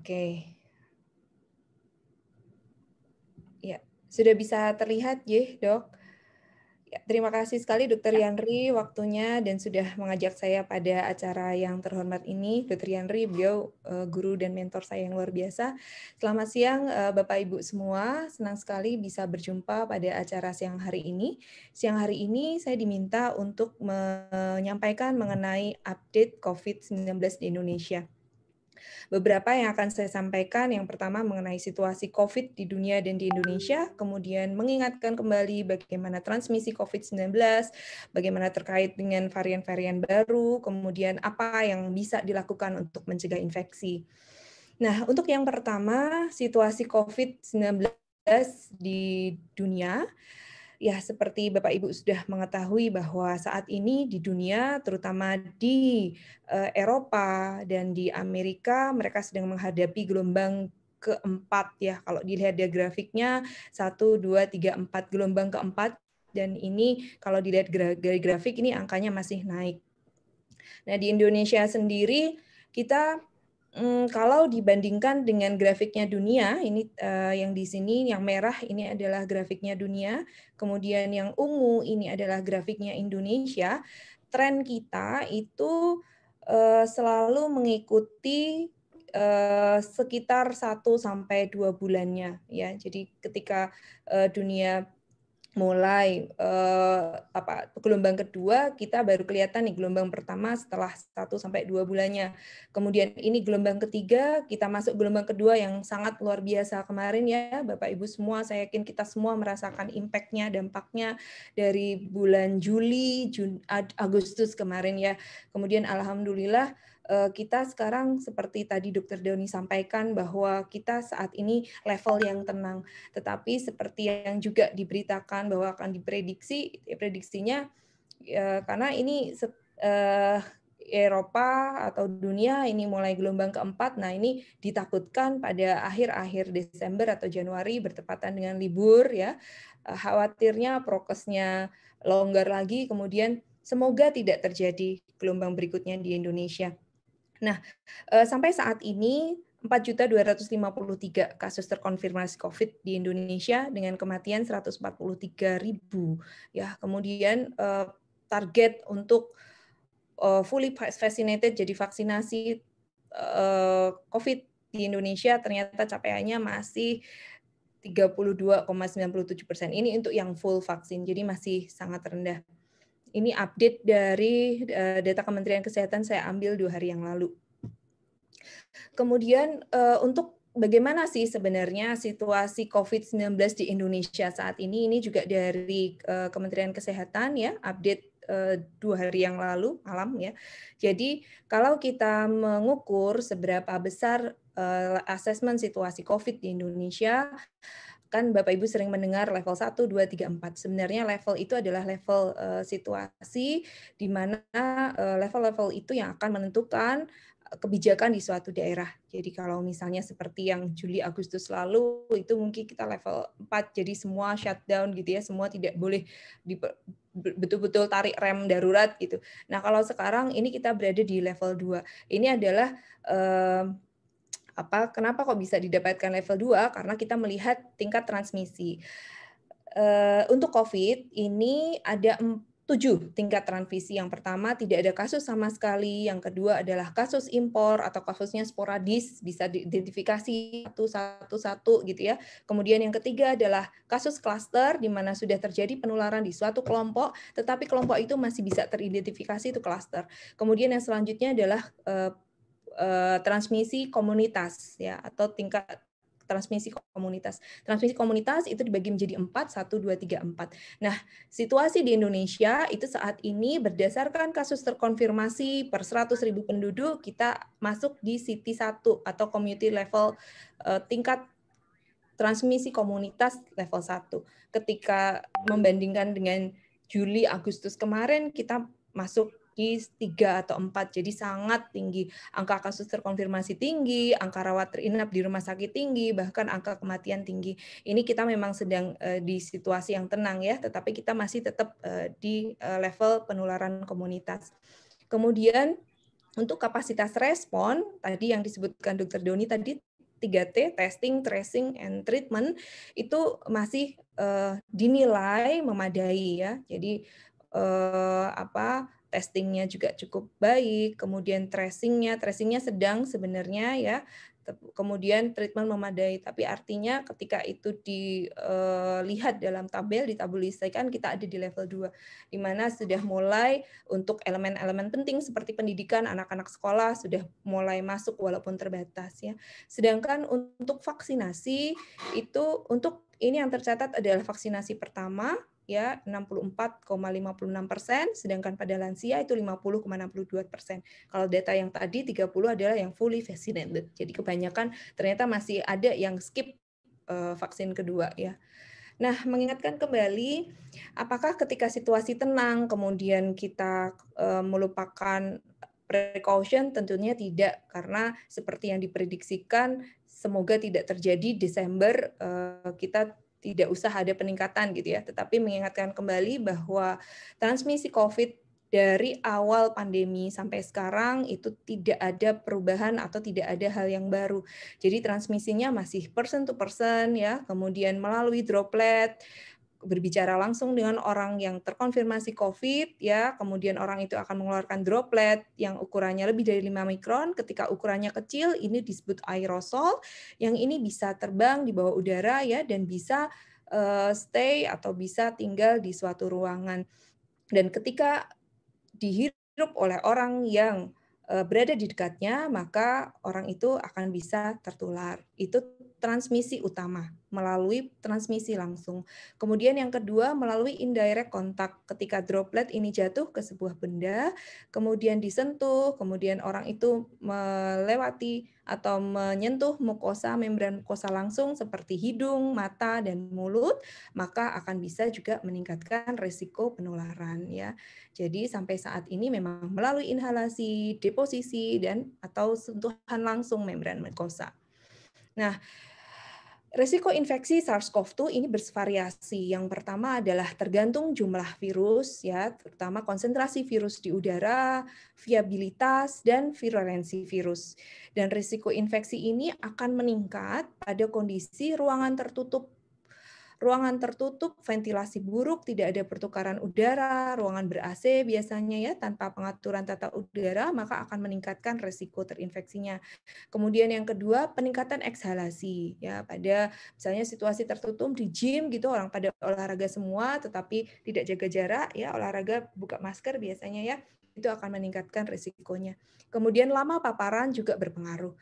Oke. Ya, sudah bisa terlihat ya, Dok? Ya, terima kasih sekali Dr. Yanri waktunya dan sudah mengajak saya pada acara yang terhormat ini. Dr. Yanri, beliau guru dan mentor saya yang luar biasa. Selamat siang Bapak Ibu semua, senang sekali bisa berjumpa pada acara siang hari ini. Siang hari ini saya diminta untuk menyampaikan mengenai update COVID-19 di Indonesia. Beberapa yang akan saya sampaikan, yang pertama mengenai situasi COVID di dunia dan di Indonesia, kemudian mengingatkan kembali bagaimana transmisi COVID-19, bagaimana terkait dengan varian-varian baru, kemudian apa yang bisa dilakukan untuk mencegah infeksi. Nah, untuk yang pertama, situasi COVID-19 di dunia. Ya, seperti Bapak Ibu sudah mengetahui bahwa saat ini di dunia, terutama di Eropa dan di Amerika, mereka sedang menghadapi gelombang keempat ya. Kalau dilihat dari grafiknya, 1, 2, 3, 4, gelombang keempat. Dan ini kalau dilihat dari grafik, ini angkanya masih naik. Nah, di Indonesia sendiri, kita kalau dibandingkan dengan grafiknya dunia, ini yang di sini yang merah ini adalah grafiknya dunia, kemudian yang ungu ini adalah grafiknya Indonesia. Tren kita itu selalu mengikuti sekitar 1 sampai 2 bulannya ya. Jadi ketika dunia mulai gelombang kedua, kita baru kelihatan nih gelombang pertama setelah 1 sampai 2 bulannya. Kemudian ini gelombang ketiga, kita masuk gelombang kedua yang sangat luar biasa kemarin ya Bapak Ibu semua, saya yakin kita semua merasakan impact-nya, dampaknya dari bulan Juli, Agustus kemarin ya. Kemudian alhamdulillah kita sekarang seperti tadi Dr. Doni sampaikan bahwa kita saat ini level yang tenang. Tetapi seperti yang juga diberitakan bahwa akan diprediksi, prediksinya karena ini Eropa atau dunia ini mulai gelombang keempat, nah ini ditakutkan pada akhir-akhir Desember atau Januari bertepatan dengan libur ya, khawatirnya prokesnya longgar lagi, kemudian semoga tidak terjadi gelombang berikutnya di Indonesia. Nah, sampai saat ini 4.253 kasus terkonfirmasi COVID di Indonesia dengan kematian 143.000 ya. Kemudian target untuk fully vaccinated, jadi vaksinasi COVID di Indonesia ternyata capaiannya masih 32,97%. Ini untuk yang full vaksin, jadi masih sangat rendah. Ini update dari data Kementerian Kesehatan saya ambil 2 hari yang lalu. Kemudian untuk bagaimana sih sebenarnya situasi COVID-19 di Indonesia saat ini juga dari Kementerian Kesehatan ya, update 2 hari yang lalu malam ya. Jadi kalau kita mengukur seberapa besar asesmen situasi COVID di Indonesia, kan Bapak Ibu sering mendengar level 1, 2, 3, 4. Sebenarnya level itu adalah level situasi di mana level-level itu yang akan menentukan kebijakan di suatu daerah. Jadi kalau misalnya seperti yang Juli Agustus lalu itu mungkin kita level 4, jadi semua shutdown gitu ya, semua tidak boleh betul-betul tarik rem darurat gitu. Nah, kalau sekarang ini kita berada di level 2. Ini adalah kenapa kok bisa didapatkan level 2? Karena kita melihat tingkat transmisi. Untuk COVID ini ada 7 tingkat transmisi. Yang pertama tidak ada kasus sama sekali, yang kedua adalah kasus impor atau kasusnya sporadis, bisa diidentifikasi satu-satu gitu ya. Kemudian yang ketiga adalah kasus klaster di mana sudah terjadi penularan di suatu kelompok, tetapi kelompok itu masih bisa teridentifikasi itu klaster. Kemudian yang selanjutnya adalah transmisi komunitas ya, atau tingkat transmisi komunitas. Transmisi komunitas itu dibagi menjadi 4, 1, 2, 3, 4. Nah, situasi di Indonesia itu saat ini berdasarkan kasus terkonfirmasi per 100.000 penduduk, kita masuk di CT1 atau community level tingkat transmisi komunitas level 1. Ketika membandingkan dengan Juli, Agustus kemarin, kita masuk di 3 atau 4, jadi sangat tinggi. Angka kasus terkonfirmasi tinggi, angka rawat inap di rumah sakit tinggi, bahkan angka kematian tinggi. Ini kita memang sedang di situasi yang tenang ya, tetapi kita masih tetap di level penularan komunitas. Kemudian untuk kapasitas respon, tadi yang disebutkan Dr. Doni tadi, 3T, testing, tracing, and treatment, itu masih dinilai memadai ya. Jadi testingnya juga cukup baik, kemudian tracingnya sedang sebenarnya ya, kemudian treatment memadai. Tapi artinya ketika itu dilihat dalam tabel, ditabelisasikan, kita ada di level 2, di mana sudah mulai untuk elemen-elemen penting seperti pendidikan, anak-anak sekolah sudah mulai masuk walaupun terbatas ya. Sedangkan untuk vaksinasi itu ini yang tercatat adalah vaksinasi pertama ya 64,56%, sedangkan pada lansia itu 50,62%. Kalau data yang tadi 30 adalah yang fully vaccinated. Jadi kebanyakan ternyata masih ada yang skip vaksin kedua ya. Nah, mengingatkan kembali, apakah ketika situasi tenang kemudian kita melupakan precaution? Tentunya tidak, karena seperti yang diprediksikan semoga tidak terjadi Desember kita tidak usah ada peningkatan gitu ya. Tetapi mengingatkan kembali bahwa transmisi COVID dari awal pandemi sampai sekarang itu tidak ada perubahan atau tidak ada hal yang baru. Jadi transmisinya masih person to person ya, kemudian melalui droplet, berbicara langsung dengan orang yang terkonfirmasi COVID ya, kemudian orang itu akan mengeluarkan droplet yang ukurannya lebih dari 5 mikron. Ketika ukurannya kecil ini disebut aerosol, yang ini bisa terbang di bawah udara ya, dan bisa stay atau bisa tinggal di suatu ruangan. Dan ketika dihirup oleh orang yang berada di dekatnya, maka orang itu akan bisa tertular. Itu transmisi utama, melalui transmisi langsung. Kemudian yang kedua, melalui indirect contact. Ketika droplet ini jatuh ke sebuah benda, kemudian disentuh, kemudian orang itu melewati atau menyentuh mukosa, membran mukosa langsung seperti hidung, mata, dan mulut, maka akan bisa juga meningkatkan risiko penularan ya. Jadi sampai saat ini memang melalui inhalasi, deposisi, dan atau sentuhan langsung membran mukosa. Nah, risiko infeksi SARS-CoV-2 ini bervariasi. Yang pertama adalah tergantung jumlah virus, ya, terutama konsentrasi virus di udara, viabilitas, dan virulensi virus. Dan risiko infeksi ini akan meningkat pada kondisi ruangan tertutup, ventilasi buruk, tidak ada pertukaran udara, ruangan ber-AC biasanya ya, tanpa pengaturan tata udara, maka akan meningkatkan risiko terinfeksinya. Kemudian yang kedua, peningkatan ekshalasi ya, pada misalnya situasi tertutup di gym gitu, orang pada olahraga semua tetapi tidak jaga jarak ya, olahraga buka masker biasanya ya, itu akan meningkatkan risikonya. Kemudian lama paparan juga berpengaruh.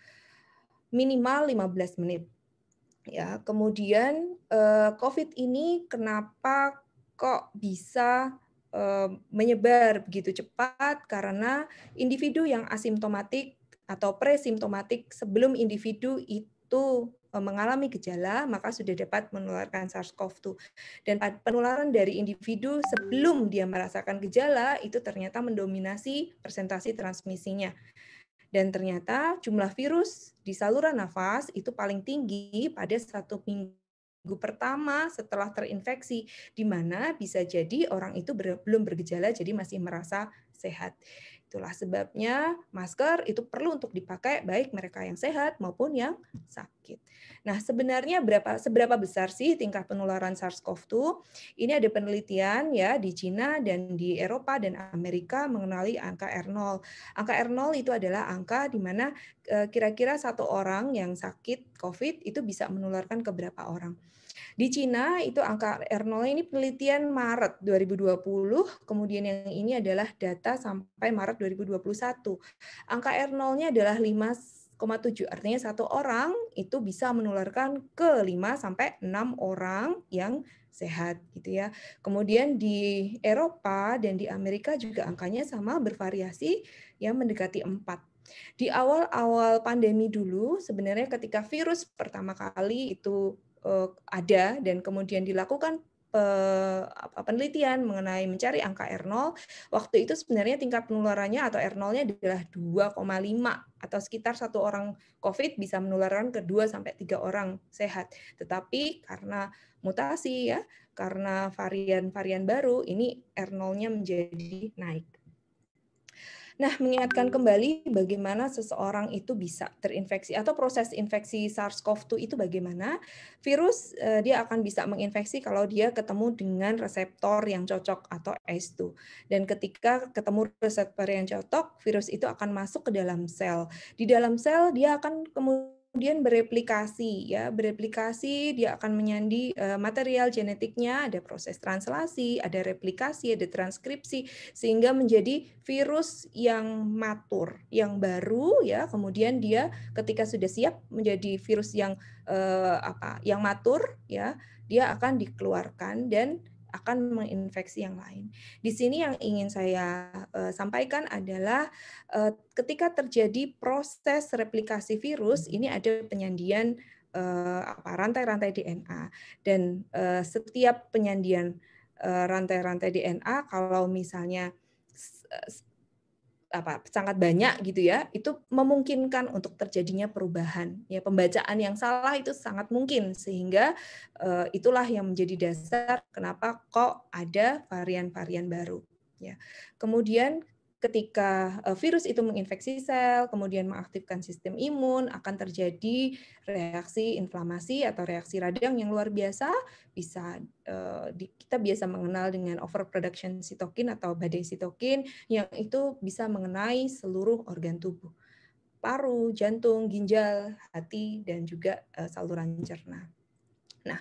Minimal 15 menit. Ya, kemudian COVID ini kenapa kok bisa menyebar begitu cepat? Karena individu yang asimptomatik atau presimptomatik sebelum individu itu mengalami gejala, maka sudah dapat menularkan SARS-CoV-2. Dan penularan dari individu sebelum dia merasakan gejala itu ternyata mendominasi persentase transmisinya. Dan ternyata jumlah virus di saluran nafas itu paling tinggi pada 1 minggu pertama setelah terinfeksi, di mana bisa jadi orang itu belum bergejala, jadi masih merasa sehat. Itulah sebabnya masker itu perlu untuk dipakai baik mereka yang sehat maupun yang sakit. Nah, sebenarnya seberapa besar sih tingkat penularan SARS-CoV-2? Ini ada penelitian ya di Cina dan di Eropa dan Amerika mengenali angka R0. Angka R0 itu adalah angka di mana kira-kira satu orang yang sakit COVID itu bisa menularkan ke berapa orang. Di Cina itu angka R0 ini penelitian Maret 2020, kemudian yang ini adalah data sampai Maret 2021. Angka R0-nya adalah 5,7, artinya satu orang itu bisa menularkan ke 5 sampai 6 orang yang sehat gitu ya. Kemudian di Eropa dan di Amerika juga angkanya sama, bervariasi yang mendekati 4. Di awal-awal pandemi dulu sebenarnya ketika virus pertama kali itu ada dan kemudian dilakukan penelitian mengenai mencari angka R0, waktu itu sebenarnya tingkat penularannya atau R0-nya adalah 2,5 atau sekitar satu orang COVID bisa menularkan ke 2 sampai 3 orang sehat. Tetapi karena mutasi ya, karena varian-varian baru ini R0-nya menjadi naik. Nah, mengingatkan kembali bagaimana seseorang itu bisa terinfeksi atau proses infeksi SARS-CoV-2 itu bagaimana. Virus dia akan bisa menginfeksi kalau dia ketemu dengan reseptor yang cocok atau ACE2. Dan ketika ketemu reseptor yang cocok, virus itu akan masuk ke dalam sel. Di dalam sel dia akan kemudian bereplikasi, ya, bereplikasi, dia akan menyandi material genetiknya, ada proses translasi, ada replikasi, ada transkripsi, sehingga menjadi virus yang matur, yang baru, ya. Kemudian dia ketika sudah siap menjadi virus yang yang matur, ya, dia akan dikeluarkan dan akan menginfeksi yang lain. Di sini yang ingin saya sampaikan adalah ketika terjadi proses replikasi virus, ini ada penyandian rantai-rantai DNA, dan setiap penyandian rantai-rantai DNA kalau misalnya sangat banyak gitu ya, itu memungkinkan untuk terjadinya perubahan. Ya, pembacaan yang salah itu sangat mungkin, sehingga itulah yang menjadi dasar kenapa kok ada varian-varian baru. Ya. Kemudian ketika virus itu menginfeksi sel, kemudian mengaktifkan sistem imun, akan terjadi reaksi inflamasi atau reaksi radang yang luar biasa. Kita biasa mengenal dengan overproduction sitokin atau badai sitokin, yang itu bisa mengenai seluruh organ tubuh, paru, jantung, ginjal, hati, dan juga saluran cerna. Nah,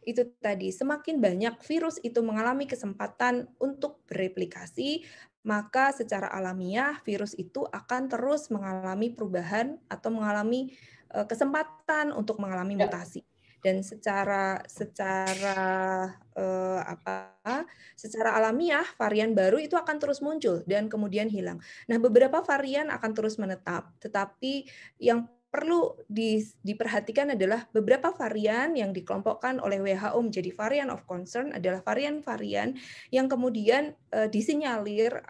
itu tadi, semakin banyak virus itu mengalami kesempatan untuk bereplikasi, maka secara alamiah virus itu akan terus mengalami perubahan atau mengalami kesempatan untuk mengalami mutasi. Dan secara alamiah varian baru itu akan terus muncul dan kemudian hilang. Nah, beberapa varian akan terus menetap, tetapi yang perlu diperhatikan adalah beberapa varian yang dikelompokkan oleh WHO menjadi varian of concern adalah varian-varian yang kemudian disinyalir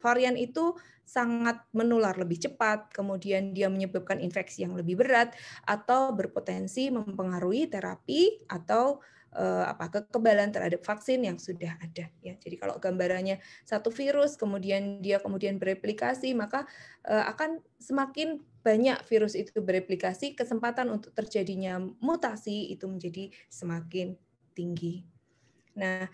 varian itu sangat menular lebih cepat, kemudian dia menyebabkan infeksi yang lebih berat atau berpotensi mempengaruhi terapi atau kekebalan terhadap vaksin yang sudah ada, ya. Jadi kalau gambarannya satu virus kemudian bereplikasi, maka akan semakin banyak virus itu bereplikasi, kesempatan untuk terjadinya mutasi itu menjadi semakin tinggi. Nah,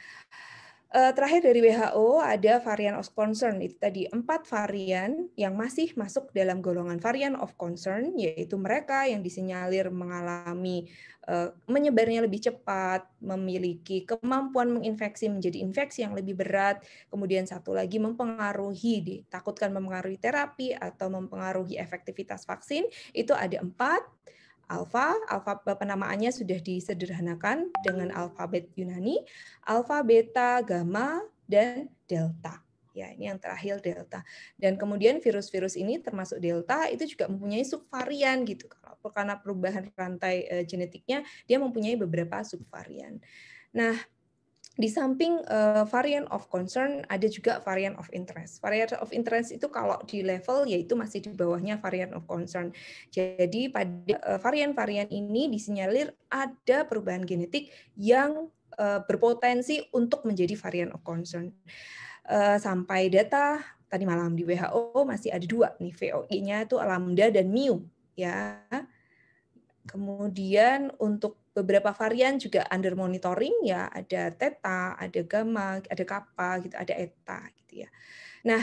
terakhir dari WHO ada varian of concern, itu tadi 4 varian yang masih masuk dalam golongan varian of concern, yaitu mereka yang disinyalir mengalami menyebarnya lebih cepat, memiliki kemampuan menginfeksi menjadi infeksi yang lebih berat, kemudian satu lagi ditakutkan mempengaruhi terapi atau mempengaruhi efektivitas vaksin, itu ada 4. Alpha penamaannya sudah disederhanakan dengan alfabet Yunani, alpha, beta, gamma, dan delta. Ya, ini yang terakhir delta. Dan kemudian virus-virus ini termasuk delta itu juga mempunyai subvarian gitu. Karena perubahan rantai genetiknya, dia mempunyai beberapa subvarian. Nah, di samping varian of concern, ada juga varian of interest. Varian of interest itu kalau di level yaitu masih di bawahnya varian of concern. Jadi pada varian-varian ini disinyalir ada perubahan genetik yang berpotensi untuk menjadi varian of concern. Sampai data tadi malam di WHO masih ada 2 nih, VOI-nya itu lambda dan mu, ya. Kemudian untuk beberapa varian juga under monitoring, ya, ada theta, ada gamma, ada kappa gitu, ada eta gitu ya. Nah,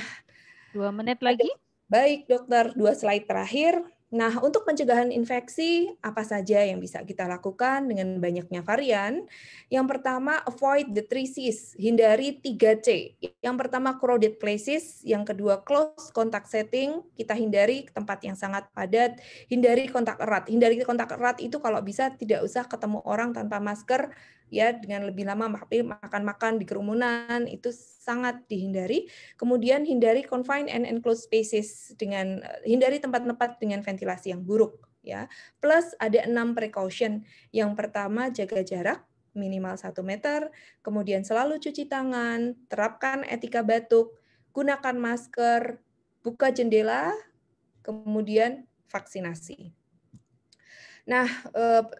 2 menit lagi. Baik, dokter, 2 slide terakhir. Nah, untuk pencegahan infeksi, apa saja yang bisa kita lakukan dengan banyaknya varian? Yang pertama, avoid the 3 Cs, hindari 3C. Yang pertama, crowded places. Yang kedua, close contact setting, kita hindari tempat yang sangat padat. Hindari kontak erat. Hindari kontak erat itu kalau bisa tidak usah ketemu orang tanpa masker, ya, dengan lebih lama makan-makan di kerumunan, itu sangat dihindari. Kemudian hindari confined and enclosed spaces, dengan hindari tempat-tempat dengan ventilasi yang buruk, ya. Plus ada 6 precaution. Yang pertama, jaga jarak minimal 1 meter, kemudian selalu cuci tangan, terapkan etika batuk, gunakan masker, buka jendela, kemudian vaksinasi. Nah,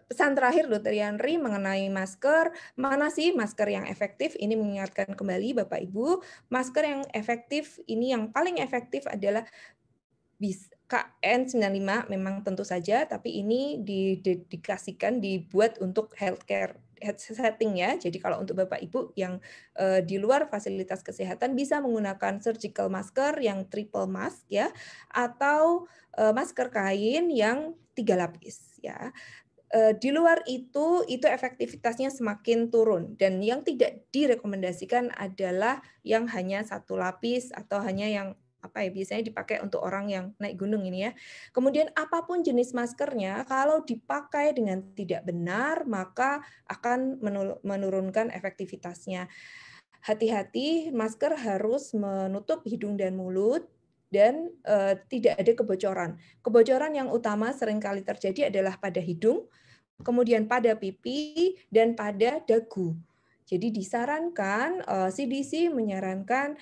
pesan terakhir Dokter Yanri mengenai masker, mana sih masker yang efektif? Ini mengingatkan kembali Bapak Ibu, masker yang efektif ini yang paling efektif adalah KN95 memang tentu saja, tapi ini didedikasikan, dibuat untuk healthcare setting ya. Jadi kalau untuk Bapak Ibu yang di luar fasilitas kesehatan bisa menggunakan surgical masker yang triple mask ya, atau masker kain yang 3 lapis ya. Di luar itu efektivitasnya semakin turun dan yang tidak direkomendasikan adalah yang hanya 1 lapis atau hanya yang apa ya, biasanya dipakai untuk orang yang naik gunung ini ya. Kemudian apapun jenis maskernya, kalau dipakai dengan tidak benar, maka akan menurunkan efektivitasnya. Hati-hati, masker harus menutup hidung dan mulut dan, tidak ada kebocoran. Kebocoran yang utama seringkali terjadi adalah pada hidung, kemudian pada pipi, dan pada dagu. Jadi disarankan, CDC menyarankan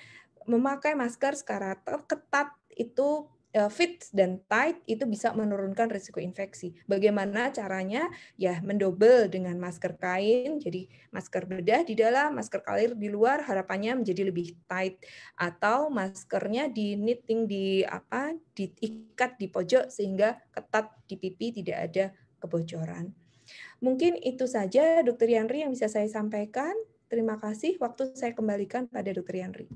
memakai masker secara ketat itu, fit dan tight itu bisa menurunkan risiko infeksi. Bagaimana caranya? Ya mendobel dengan masker kain, jadi masker bedah di dalam, masker kain di luar, harapannya menjadi lebih tight. Atau maskernya di-knitting, diikat di pojok sehingga ketat di pipi, tidak ada kebocoran. Mungkin itu saja Dokter Yanri yang bisa saya sampaikan. Terima kasih, waktu saya kembalikan pada Dokter Yanri.